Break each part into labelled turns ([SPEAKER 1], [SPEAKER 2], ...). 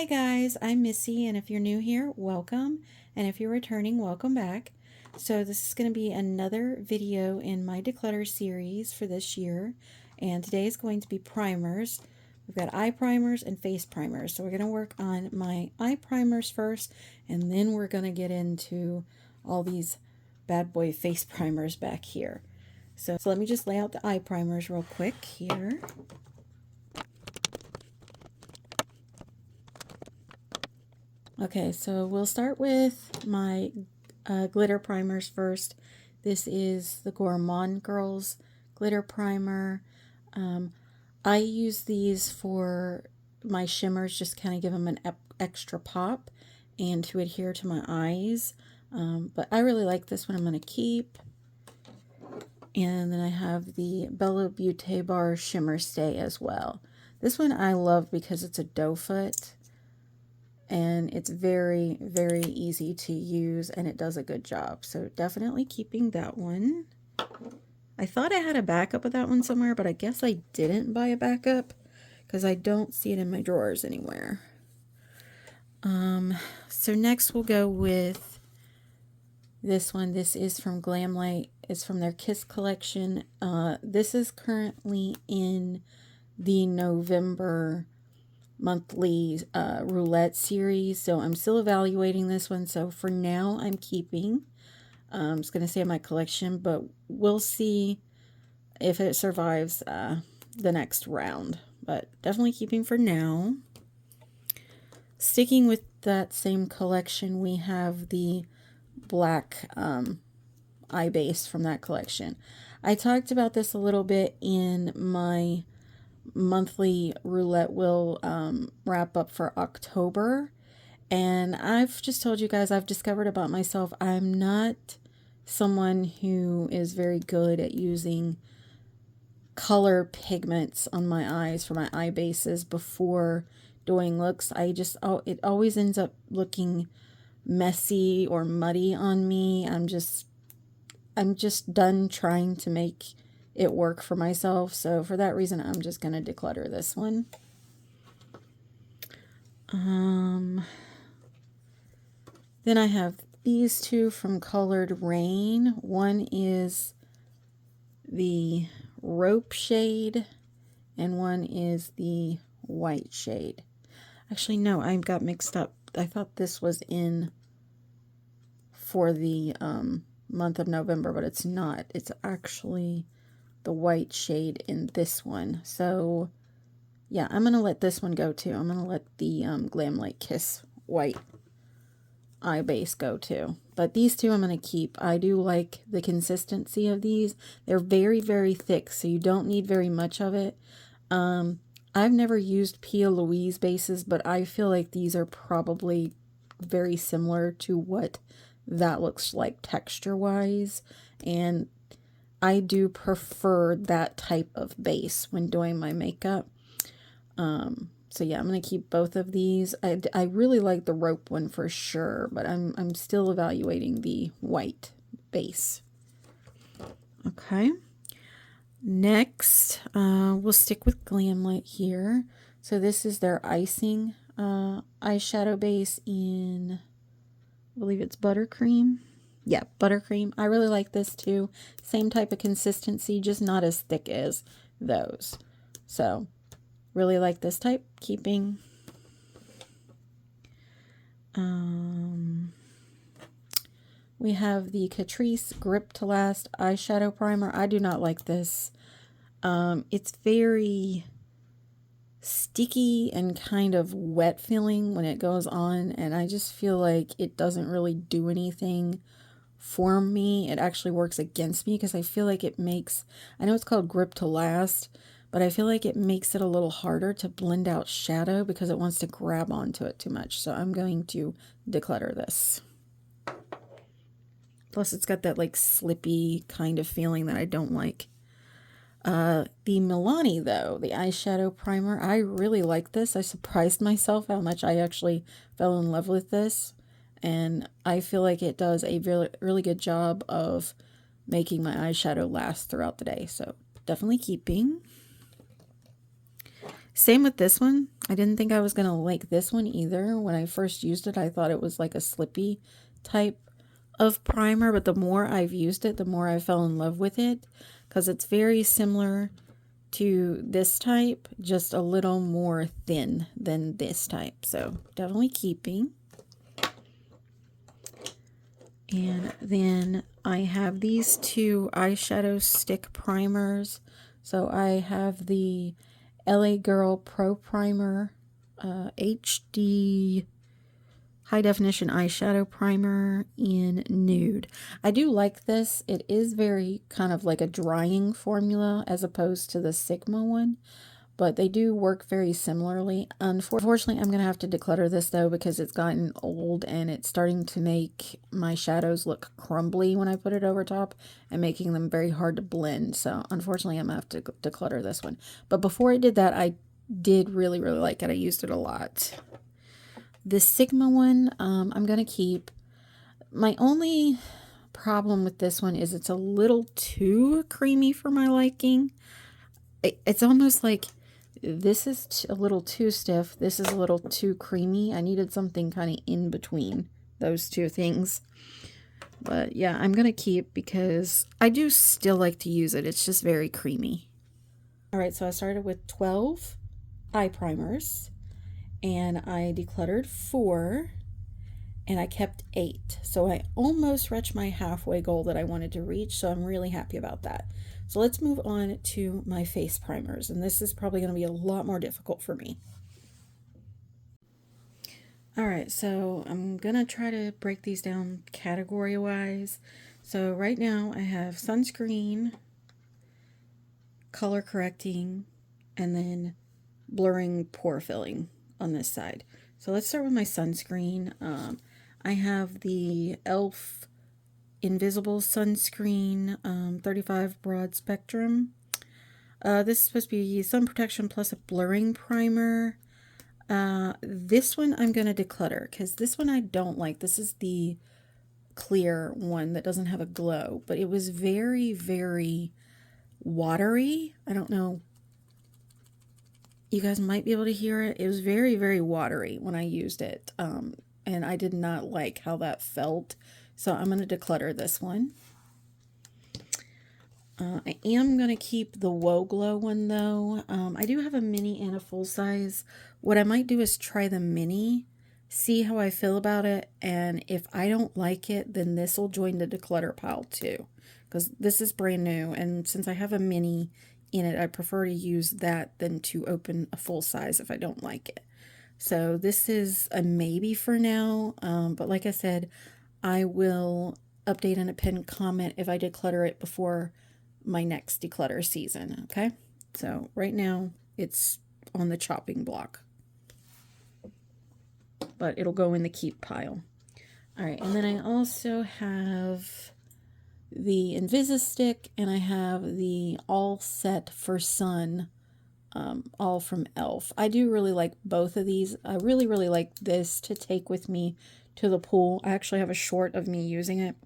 [SPEAKER 1] Hi guys, I'm Missy, and if you're new here, welcome, and if you're returning, welcome back. So this is going to be another video in my Declutter series for this year, and today is going to be primers. We've got eye primers and face primers, so we're going to work on my eye primers first, and then we're going to get into all these bad boy face primers back here. So let me just lay out the eye primers real quick here. Okay, so we'll start with my glitter primers first. This is the Gourmand Girls glitter primer. I use these for my shimmers, just kind of give them an extra pop and to adhere to my eyes. But I really like this one. I'm going to keep. And then I have the Bella Beauty Bar Shimmer Stay as well. This one I love because it's a doe foot. And it's very, very easy to use, and it does a good job. So definitely keeping that one. I thought I had a backup of that one somewhere, but I guess I didn't buy a backup because I don't see it in my drawers anywhere. So next we'll go with this one. This is from Glamlite. It's from their Kiss collection. This is currently in the November monthly roulette series, so I'm still evaluating this one. So for now I'm keeping. I'm just going to say my collection, but we'll see if it survives the next round, but definitely keeping for now. Sticking with that same collection, we have the black eye base from that collection. I talked about this a little bit in my monthly roulette will wrap up for October, and I've just told you guys, I've discovered about myself, I'm not someone who is very good at using color pigments on my eyes for my eye bases before doing looks. It always ends up looking messy or muddy on me. I'm just done trying to make it work for myself, so for that reason I'm just going to declutter this one. Then I have these two from Colored Rain. One is the Rope shade and one is the White shade. Actually no, I got mixed up. I thought this was in for the month of November, but it's not. It's actually the White shade in this one. So yeah, I'm gonna let this one go too. I'm gonna let the Glamlite Kiss white eye base go too, but these two I'm gonna keep. I do like the consistency of these. They're very, very thick, so you don't need very much of it. I've never used Pia Louise bases, but I feel like these are probably very similar to what that looks like texture wise, and I do prefer that type of base when doing my makeup. So yeah, I'm going to keep both of these. I really like the Rope one for sure, but I'm still evaluating the white base. Okay. Next, we'll stick with Glamlite here. So this is their Eye-Cing eyeshadow base in, I believe it's Buttercream. Yeah, Buttercream. I really like this too. Same type of consistency, just not as thick as those. So, really like this type. Keeping. We have the Catrice Grip to Last eyeshadow primer. I do not like this. It's very sticky and kind of wet feeling when it goes on, and I just feel like it doesn't really do anything for me. It actually works against me because I feel like it makes, I know it's called Grip to Last, but I feel like it makes it a little harder to blend out shadow because it wants to grab onto it too much. So I'm going to declutter this. Plus it's got that like slippy kind of feeling that I don't like. The Milani though, the eyeshadow primer, I really like this. I surprised myself how much I actually fell in love with this. And I feel like it does a really, really good job of making my eyeshadow last throughout the day. So definitely keeping. Same with this one. I didn't think I was going to like this one either. When I first used it, I thought it was like a slippy type of primer, but the more I've used it, the more I fell in love with it because it's very similar to this type, just a little more thin than this type. So definitely keeping. And then I have these two eyeshadow stick primers. So I have the LA Girl Pro Primer HD High Definition Eyeshadow Primer in Nude. I do like this. It is very kind of like a drying formula as opposed to the Sigma one, but they do work very similarly. Unfortunately, I'm going to have to declutter this though because it's gotten old and it's starting to make my shadows look crumbly when I put it over top and making them very hard to blend. So unfortunately, I'm going to have to declutter this one. But before I did that, I did really like it. I used it a lot. The Sigma one, I'm going to keep. My only problem with this one is it's a little too creamy for my liking. It's almost like this is a little too stiff. This is a little too creamy. I needed something kind of in between those two things. But yeah, I'm going to keep because I do still like to use it. It's just very creamy. All right, so I started with 12 eye primers. And I decluttered 4 and I kept 8. So I almost reached my halfway goal that I wanted to reach. So I'm really happy about that. So let's move on to my face primers. And this is probably going to be a lot more difficult for me. All right, so I'm going to try to break these down category wise. So right now I have sunscreen, color correcting, and then blurring pore filling on this side. So let's start with my sunscreen. I have the E.L.F. Invisible Sunscreen 35 Broad Spectrum. This is supposed to be sun protection plus a blurring primer. This one I'm going to declutter because this one I don't like. This is the clear one that doesn't have a glow, but it was very watery. I don't know. You guys might be able to hear it. It was very watery when I used it. And I did not like how that felt. So I'm going to declutter this one. I am going to keep the Woe Glow one though. I do have a mini and a full size. What I might do is try the mini, see how I feel about it. And if I don't like it, then this will join the declutter pile too. Because this is brand new. And since I have a mini in it, I prefer to use that than to open a full size if I don't like it. So this is a maybe for now, but like I said, I will update in a pinned comment if I declutter it before my next declutter season, okay? So right now it's on the chopping block, but it'll go in the keep pile. All right, and then I also have the Invisi-Stick, and I have the All Set for Sun, all from E.L.F. I do really like both of these. I really like this to take with me to the pool. I actually have a short of me using it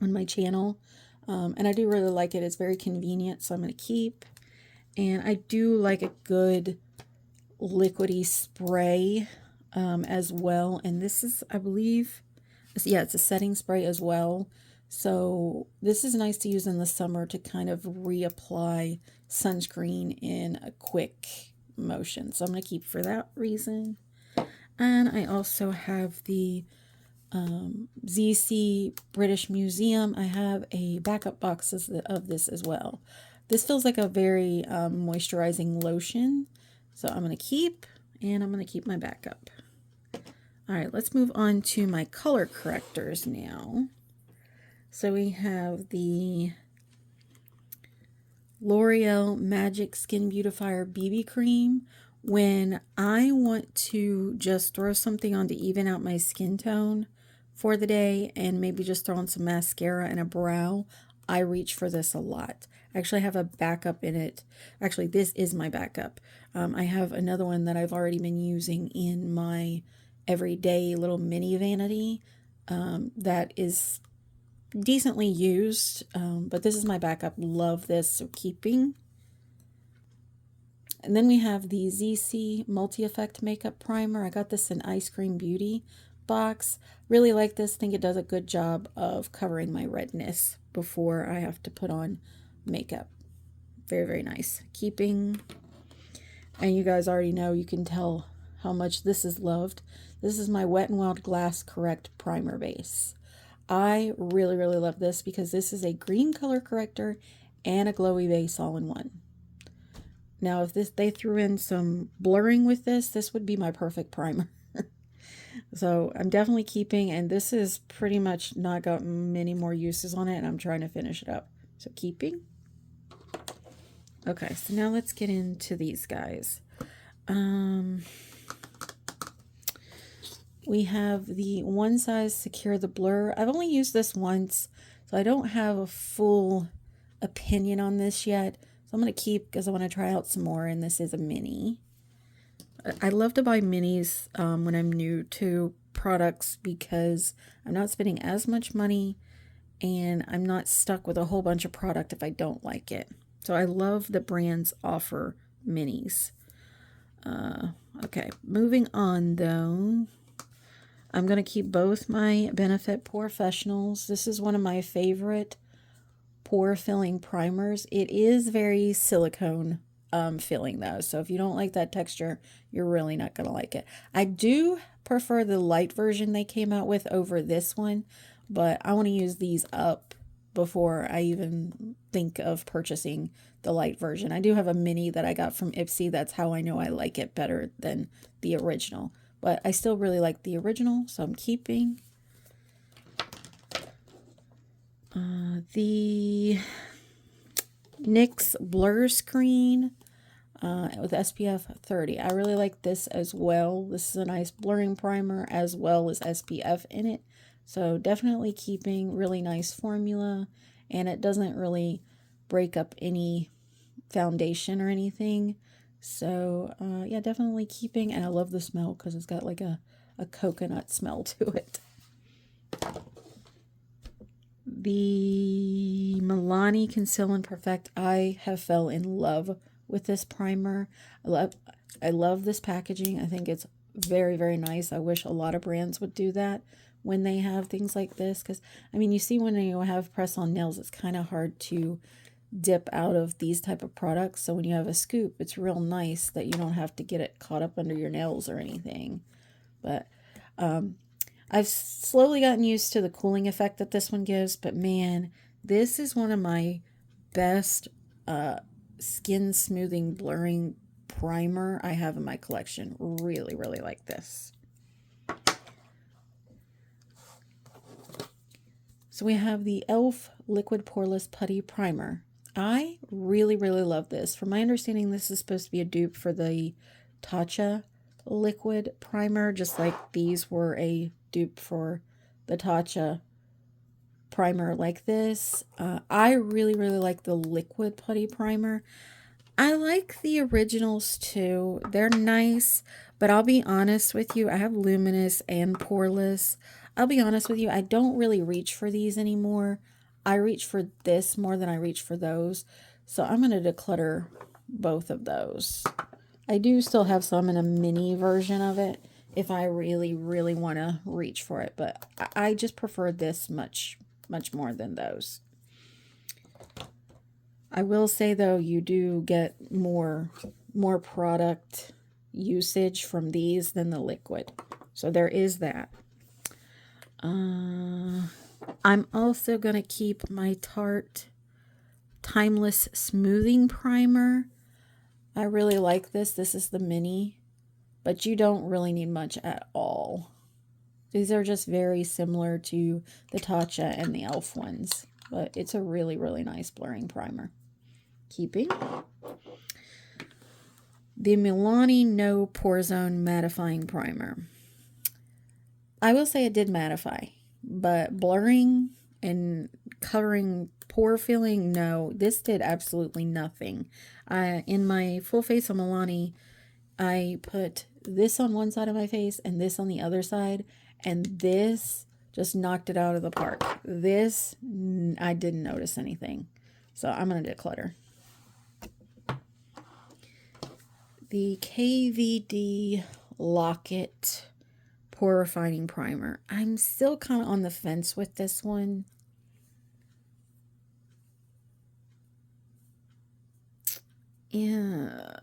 [SPEAKER 1] on my channel, and I do really like it. It's very convenient, so I'm going to keep. And I do like a good liquidy spray as well. And this is, I believe, yeah, it's a setting spray as well. So this is nice to use in the summer to kind of reapply sunscreen in a quick motion. So I'm going to keep for that reason. And I also have the ZC British Museum. I have a backup box of this as well. This feels like a very moisturizing lotion. So I'm going to keep, and I'm going to keep my backup. All right, let's move on to my color correctors now. So we have the L'Oreal Magic Skin Beautifier BB Cream. When I want to just throw something on to even out my skin tone for the day and maybe just throw on some mascara and a brow, I reach for this a lot. I actually have a backup in it. Actually, this is my backup. I have another one that I've already been using in my everyday little mini vanity that is decently used, but this is my backup. Love this, so keeping. And then we have the ZC Multi-Effect Makeup Primer. I got this in Ice Cream Beauty box. Really like this. Think it does a good job of covering my redness before I have to put on makeup. Very, very nice. Keeping, and you guys already know, you can tell how much this is loved. This is my Wet n Wild Glass Correct Primer Base. I really, really love this because this is a green color corrector and a glowy base all in one. Now, if they threw in some blurring with this, this would be my perfect primer. So I'm definitely keeping, and this is pretty much not got many more uses on it, and I'm trying to finish it up. So keeping. Okay, so now let's get into these guys. We have the One Size Secure the Blur. I've only used this once, so I don't have a full opinion on this yet. So I'm going to keep because I want to try out some more, and this is a mini. I love to buy minis when I'm new to products because I'm not spending as much money and I'm not stuck with a whole bunch of product if I don't like it. So I love that brands offer minis. Okay, moving on though. I'm going to keep both my Benefit POREfessionals. This is one of my favorite pore filling primers. It is very silicone filling though, so if you don't like that texture, you're really not going to like it. I do prefer the light version they came out with over this one, but I want to use these up before I even think of purchasing the light version. I do have a mini that I got from Ipsy. That's how I know I like it better than the original, but I still really like the original, so I'm keeping. The NYX Blur Screen with SPF 30. I really like this as well. This is a nice blurring primer as well as SPF in it. So definitely keeping. Really nice formula, and it doesn't really break up any foundation or anything. So yeah, definitely keeping. And I love the smell because it's got like a coconut smell to it. The Milani Conceal and Perfect. I have fell in love with this primer. I love this packaging. I think it's very, very nice. I wish a lot of brands would do that when they have things like this, because I mean, you see when you have press-on nails, it's kind of hard to dip out of these type of products. So when you have a scoop, it's real nice that you don't have to get it caught up under your nails or anything. But I've slowly gotten used to the cooling effect that this one gives, but man, this is one of my best skin smoothing blurring primer I have in my collection. Really, really like this. So we have the E.L.F. Liquid Poreless Putty Primer. I really, really love this. From my understanding, this is supposed to be a dupe for the Tarte liquid primer, just like these were a dupe for the Tarte primer like this. I really, really like the liquid putty primer. I like the originals too. They're nice, but I'll be honest with you, I have Luminous and Poreless. I'll be honest with you, I don't really reach for these anymore. I reach for this more than I reach for those. So I'm going to declutter both of those. I do still have some in a mini version of it if I really, really want to reach for it. But I just prefer this much more than those. I will say, though, you do get more product usage from these than the liquid. So there is that. I'm also going to keep my Tarte Timeless Smoothing Primer. I really like this. This is the mini, but you don't really need much at all. These are just very similar to the Tarte and the E.L.F. ones, but it's a really, really nice blurring primer. Keeping. The Milani No Pore Zone Mattifying Primer. I will say it did mattify, but blurring and covering pore filling, no, this did absolutely nothing. In my full face of Milani, I put this on one side of my face and this on the other side, and this just knocked it out of the park. This, I didn't notice anything. So I'm going to declutter. the KVD Locket Pore Refining Primer. I'm still kind of on the fence with this one. Yeah.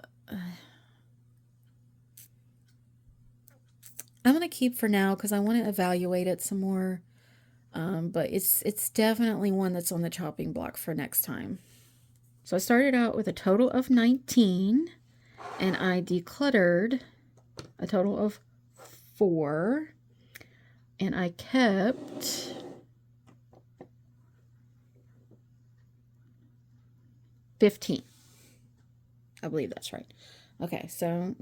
[SPEAKER 1] I'm going to keep for now because I want to evaluate it some more. But it's definitely one that's on the chopping block for next time. So I started out with a total of 19, and I decluttered a total of 4, and I kept 15. I believe that's right. Okay, so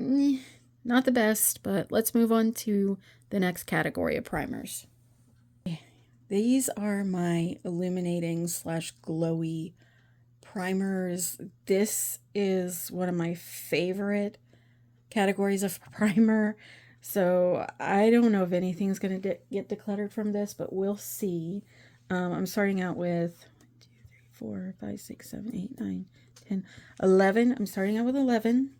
[SPEAKER 1] not the best, but let's move on to the next category of primers. These are my illuminating / glowy primers. This is one of my favorite categories of primer. So I don't know if anything's going to get decluttered from this, but we'll see. I'm starting out with 1, 2, 3, 4, 5, 6, 7, 8, 9, 10, 11. I'm starting out with 11.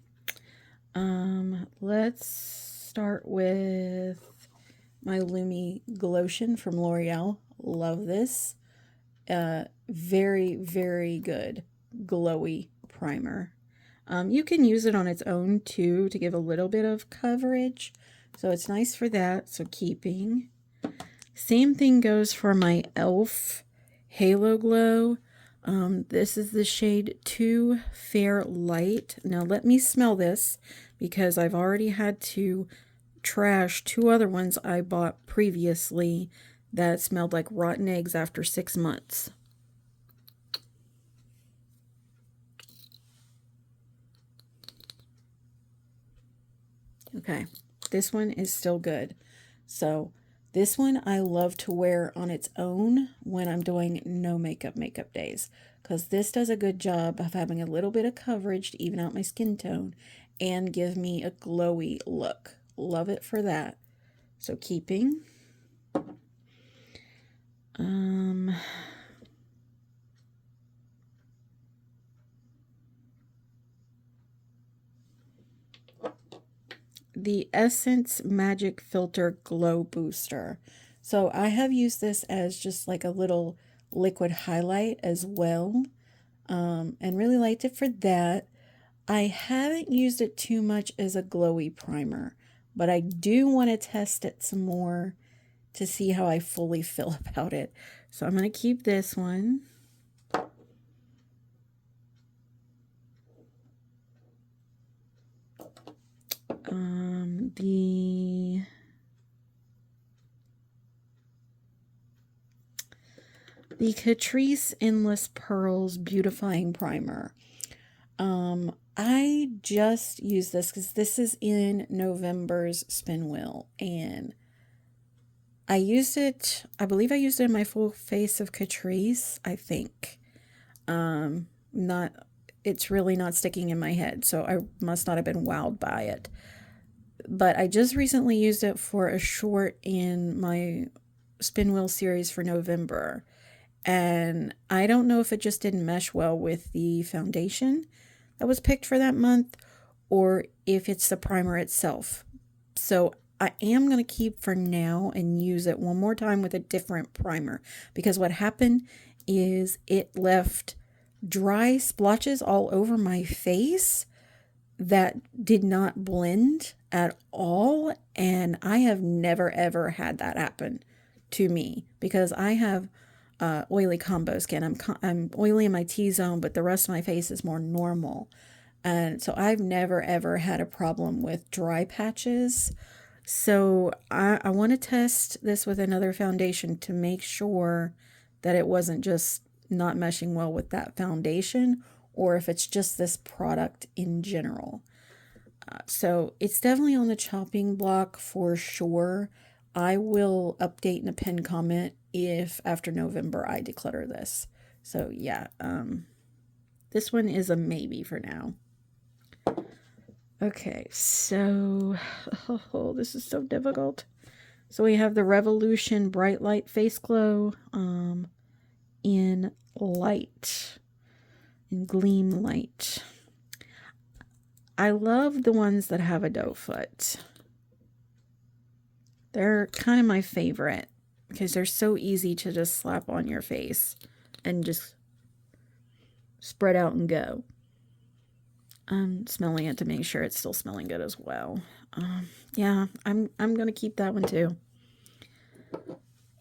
[SPEAKER 1] Let's start with my Lumi Glotion from L'Oreal. Love this. Very, very good glowy primer. You can use it on its own too to give a little bit of coverage. So it's nice for that. So keeping. Same thing goes for my E.L.F. Halo Glow. This is the shade 2 Fair Light. Now let me smell this because I've already had to trash 2 other ones I bought previously that smelled like rotten eggs after 6 months. Okay, this one is still good. So this one I love to wear on its own when I'm doing no makeup days, because this does a good job of having a little bit of coverage to even out my skin tone and give me a glowy look. Love it for that. So keeping. The Essence Magic Filter Glow Booster. So I have used this as just like a little liquid highlight as well, and really liked it for that. I haven't used it too much as a glowy primer, but I do want to test it some more to see how I fully feel about it. So I'm going to keep this one. The Catrice Endless Pearls Beautifying Primer. I just used this because this is in November's spin wheel, and I used it, I believe I used it in my full face of Catrice, I think. It's really not sticking in my head, so I must not have been wowed by it. But I just recently used it for a short in my spin wheel series for November. And I don't know if it just didn't mesh well with the foundation that was picked for that month, or if it's the primer itself. So I am going to keep for now and use it one more time with a different primer, because what happened is it left dry splotches all over my face that did not blend at all, and I have never ever had that happen to me because I have oily combo skin. I'm oily in my T-zone, but the rest of my face is more normal. And so I've never ever had a problem with dry patches. So I want to test this with another foundation to make sure that it wasn't just not meshing well with that foundation, or if it's just this product in general. So it's definitely on the chopping block for sure. I will update in a pinned comment if after November I declutter this. So yeah, this one is a maybe for now. Okay, so this is so difficult. So we have the Revolution Bright Light Face Glow in Light, in Gleam Light. I love the ones that have a doe foot. They're kind of my favorite because they're so easy to just slap on your face and just spread out and go. I'm smelling it to make sure it's still smelling good as well. Yeah, I'm gonna keep that one too.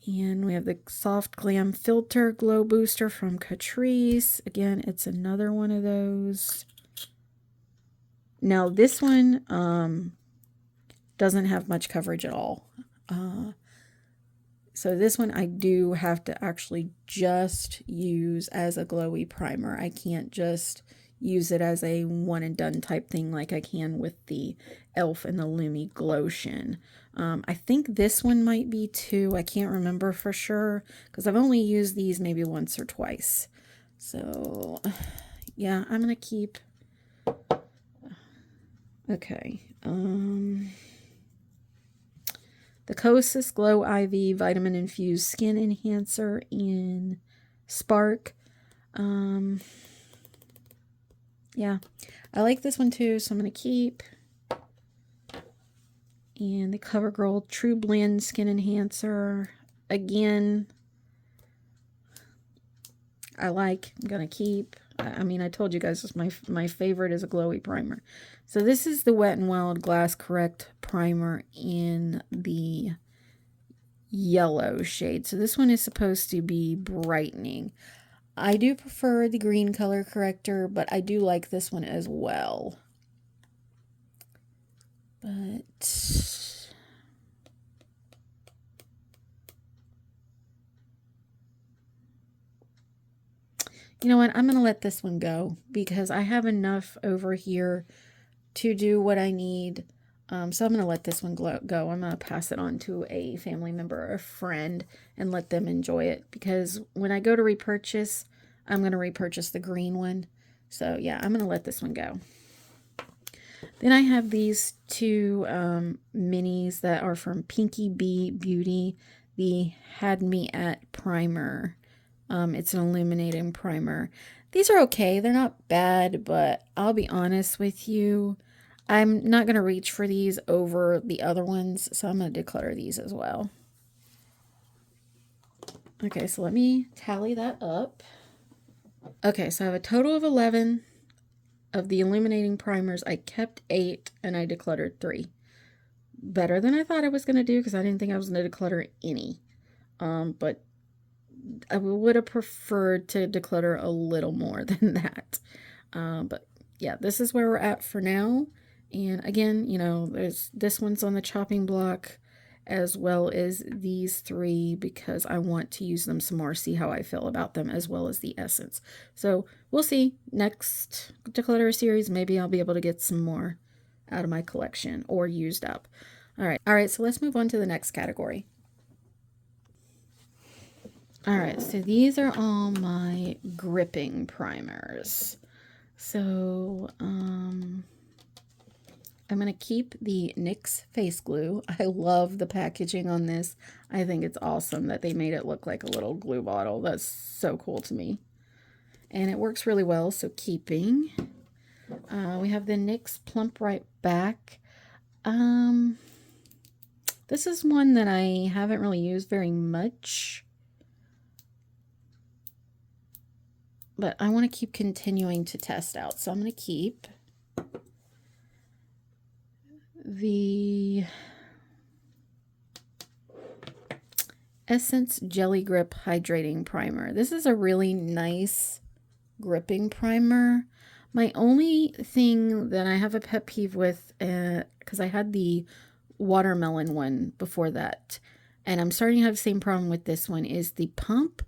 [SPEAKER 1] And we have the Soft Glam Filter Glow Booster from Catrice. Again, it's another one of those. Now this one doesn't have much coverage at all. So this one I do have to actually just use as a glowy primer. I can't just use it as a one and done type thing like I can with the E.L.F. and the Lumi Glotion. I think this one might be too. I can't remember for sure because I've only used these maybe once or twice. So yeah, I'm gonna keep. Okay. The Kosas Glow IV Vitamin Infused Skin Enhancer in Spark. Yeah, I like this one too, so I'm going to keep. And the CoverGirl True Blend Skin Enhancer. Again, I'm going to keep. I mean, I told you guys this, my favorite is a glowy primer. So this is the Wet n Wild Glass Correct Primer in the yellow shade. So this one is supposed to be brightening. I do prefer the green color corrector, but I do like this one as well. But you know what? I'm going to let this one go because I have enough over here to do what I need. So I'm going to let this one go. I'm going to pass it on to a family member or a friend and let them enjoy it. Because when I go to repurchase, I'm going to repurchase the green one. So yeah, I'm going to let this one go. Then I have these two minis that are from Pinky Bee Beauty. The Had Me At Primer. It's an illuminating primer. These are okay. They're not bad, but I'll be honest with you. I'm not going to reach for these over the other ones, so I'm going to declutter these as well. Okay, so let me tally that up. Okay, so I have a total of 11 of the illuminating primers. I kept 8 and I decluttered 3. Better than I thought I was going to do because I didn't think I was going to declutter any. But I would have preferred to declutter a little more than that. But yeah, this is where we're at for now. And again, you know, there's this one's on the chopping block as well as these 3 because I want to use them some more, see how I feel about them, as well as the essence. So we'll see. Next declutter series, maybe I'll be able to get some more out of my collection or used up. All right, so let's move on to the next category. All right, so these are all my gripping primers. So, I'm going to keep the NYX face glue. I love the packaging on this. I think it's awesome that they made it look like a little glue bottle. That's so cool to me. And it works really well, so keeping. We have the NYX Plump Right Back. This is one that I haven't really used very much. But I want to keep continuing to test out, so I'm going to keep the Essence Jelly Grip Hydrating Primer. This is a really nice gripping primer. My only thing that I have a pet peeve with, because I had the watermelon one before that, and I'm starting to have the same problem with this one, is the pump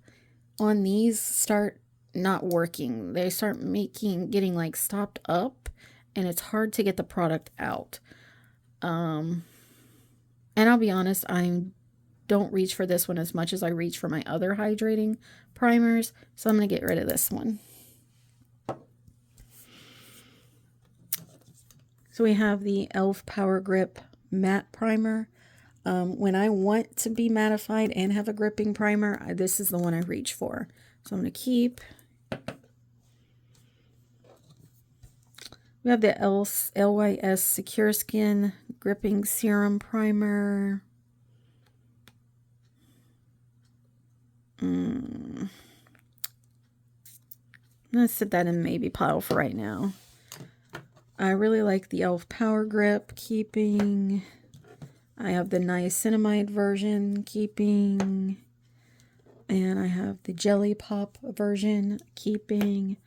[SPEAKER 1] on these start not working. They start getting like stopped up, and it's hard to get the product out. And I'll be honest, I don't reach for this one as much as I reach for my other hydrating primers, so I'm going to get rid of this one. So we have the E.L.F. Power Grip Matte Primer. When I want to be mattified and have a gripping primer, this is the one I reach for. So I'm going to keep. We have the LYS Secure Skin Gripping Serum Primer. I'm going to sit that in maybe pile for right now. I really like the E.L.F. Power Grip, keeping. I have the niacinamide version, keeping. And I have the Jelly Pop version, keeping.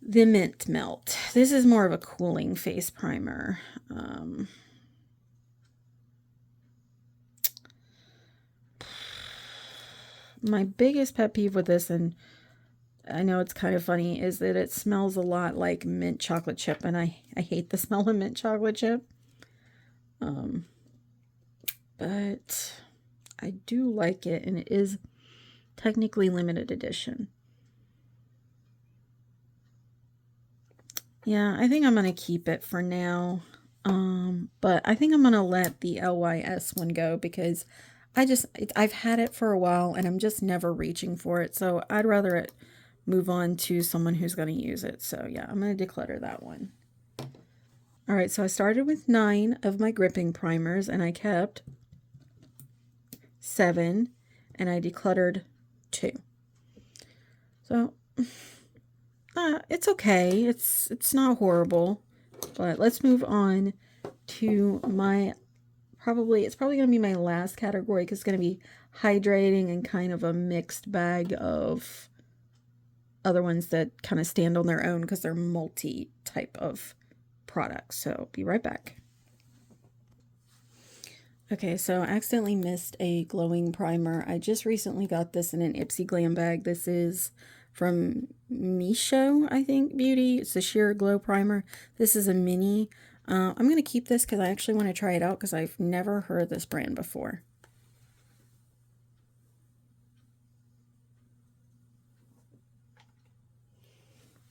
[SPEAKER 1] The Mint Melt. This is more of a cooling face primer. My biggest pet peeve with this, and I know it's kind of funny, is that it smells a lot like mint chocolate chip, and I hate the smell of mint chocolate chip. But I do like it, and it is technically limited edition. Yeah, I think I'm going to keep it for now. But I think I'm going to let the LYS one go because I've had it for a while and I'm just never reaching for it. So I'd rather it move on to someone who's going to use it. So yeah, I'm going to declutter that one. All right, so I started with 9 of my gripping primers and I kept 7 and I decluttered 2. So it's okay. It's not horrible, but let's move on to my it's probably going to be my last category because it's going to be hydrating and kind of a mixed bag of other ones that kind of stand on their own because they're multi type of products. So be right back. Okay, so I accidentally missed a glowing primer. I just recently got this in an Ipsy Glam bag. This is from Misho, I think, Beauty. It's a sheer glow primer. This is a mini. I'm going to keep this because I actually want to try it out because I've never heard this brand before.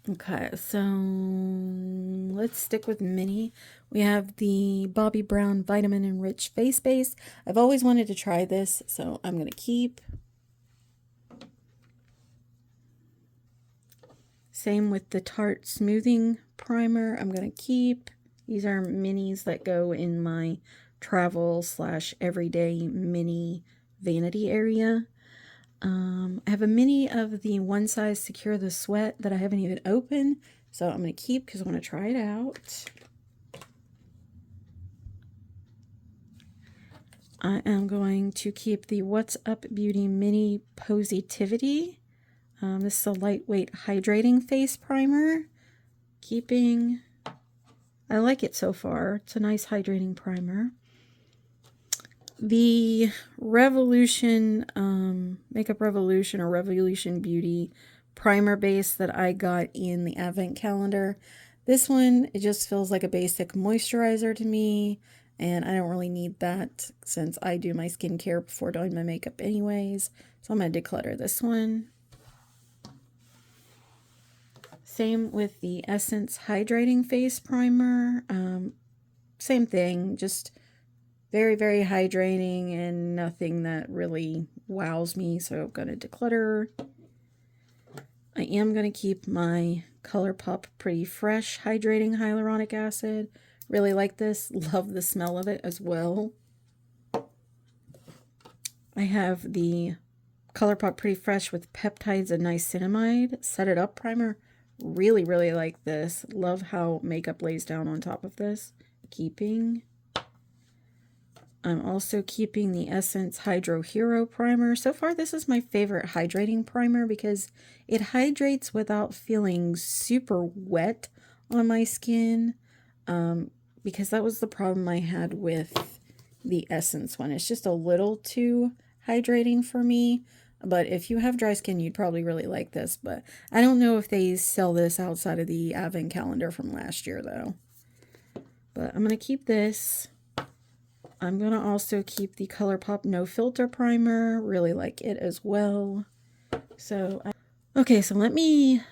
[SPEAKER 1] Okay, so let's stick with mini. We have the Bobbi Brown Vitamin Enriched Face Base. I've always wanted to try this, so I'm going to keep. Same with the Tarte Smoothing Primer. I'm going to keep. These are minis that go in my travel / everyday mini vanity area. I have a mini of the One Size Secure the Sweat that I haven't even opened, so I'm going to keep because I want to try it out. I am going to keep the What's Up Beauty Mini Positivity. This is a lightweight hydrating face primer. Keeping. I like it so far. It's a nice hydrating primer. The Revolution, Makeup Revolution or Revolution Beauty primer base that I got in the Advent calendar. This one, it just feels like a basic moisturizer to me, and I don't really need that since I do my skincare before doing my makeup anyways. So I'm going to declutter this one. Same with the Essence Hydrating Face Primer. Same thing, just very, very hydrating and nothing that really wows me, so I'm going to declutter. I am going to keep my ColourPop Pretty Fresh Hydrating Hyaluronic Acid. Really like this. Love the smell of it as well. I have the ColourPop Pretty Fresh with Peptides and Niacinamide Set It Up Primer. Really, really like this. Love how makeup lays down on top of this. Keeping. I'm also keeping the Essence Hydro Hero Primer. So far, this is my favorite hydrating primer because it hydrates without feeling super wet on my skin. Because that was the problem I had with the Essence one. It's just a little too hydrating for me. But if you have dry skin, you'd probably really like this. But I don't know if they sell this outside of the Advent calendar from last year, though. But I'm going to keep this. I'm going to also keep the ColourPop No Filter Primer. Really like it as well. So, okay, so let me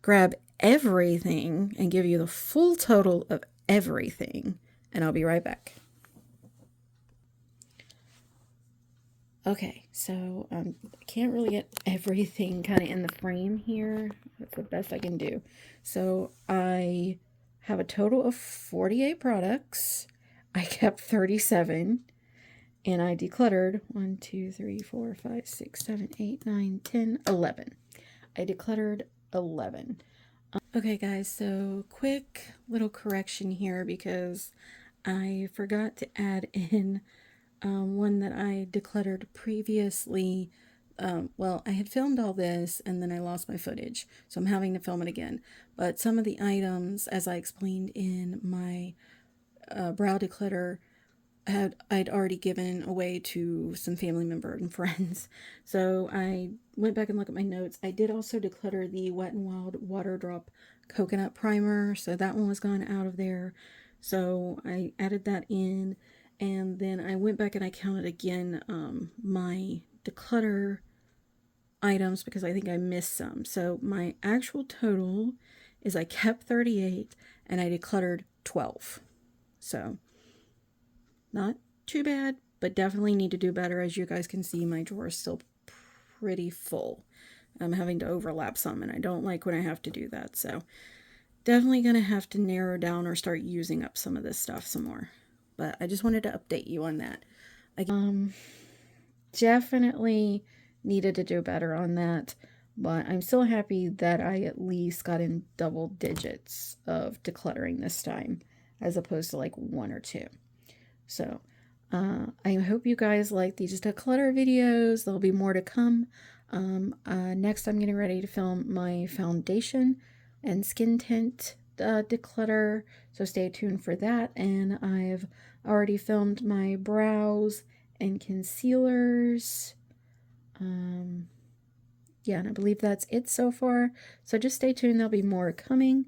[SPEAKER 1] grab everything and give you the full total of everything. And I'll be right back. Okay, so I can't really get everything kind of in the frame here. That's the best I can do. So I have a total of 48 products. I kept 37, and I decluttered 1, 2, 3, 4, 5, 6, 7, 8, 9, 10, 11. I decluttered 11. Okay guys, so quick little correction here because I forgot to add in one that I decluttered previously. Well, I had filmed all this and then I lost my footage, so I'm having to film it again. But some of the items, as I explained in my brow declutter, I'd already given away to some family members and friends. So I went back and looked at my notes. I did also declutter the Wet n Wild Water Drop Coconut Primer, so that one was gone out of there. So I added that in, and then I went back and I counted again my declutter items because I think I missed some. So my actual total is I kept 38 and I decluttered 12. So not too bad, but definitely need to do better. As you guys can see, my drawer is still pretty full. I'm having to overlap some, and I don't like when I have to do that. So definitely going to have to narrow down or start using up some of this stuff some more. But I just wanted to update you on that. Definitely needed to do better on that. But I'm still happy that I at least got in double digits of decluttering this time, as opposed to like 1 or 2. So, I hope you guys like these declutter videos. There'll be more to come. Next, I'm getting ready to film my foundation and skin tint declutter, so stay tuned for that. And I've already filmed my brows and concealers. Yeah, and I believe that's it so far. So just stay tuned. There'll be more coming.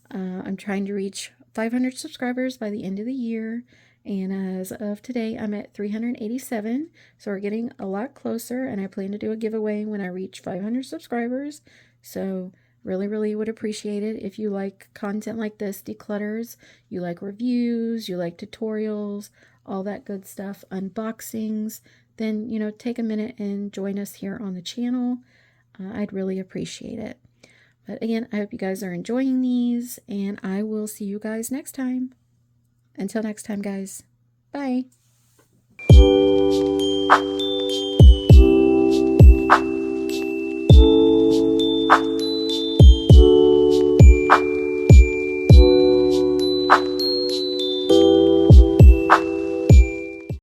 [SPEAKER 1] I'm trying to reach 500 subscribers by the end of the year. And as of today, I'm at 387, so we're getting a lot closer, and I plan to do a giveaway when I reach 500 subscribers. So really, really would appreciate it if you like content like this, declutters, you like reviews, you like tutorials, all that good stuff, unboxings, then, you know, take a minute and join us here on the channel. I'd really appreciate it. But again, I hope you guys are enjoying these, and I will see you guys next time. Until next time, guys. Bye.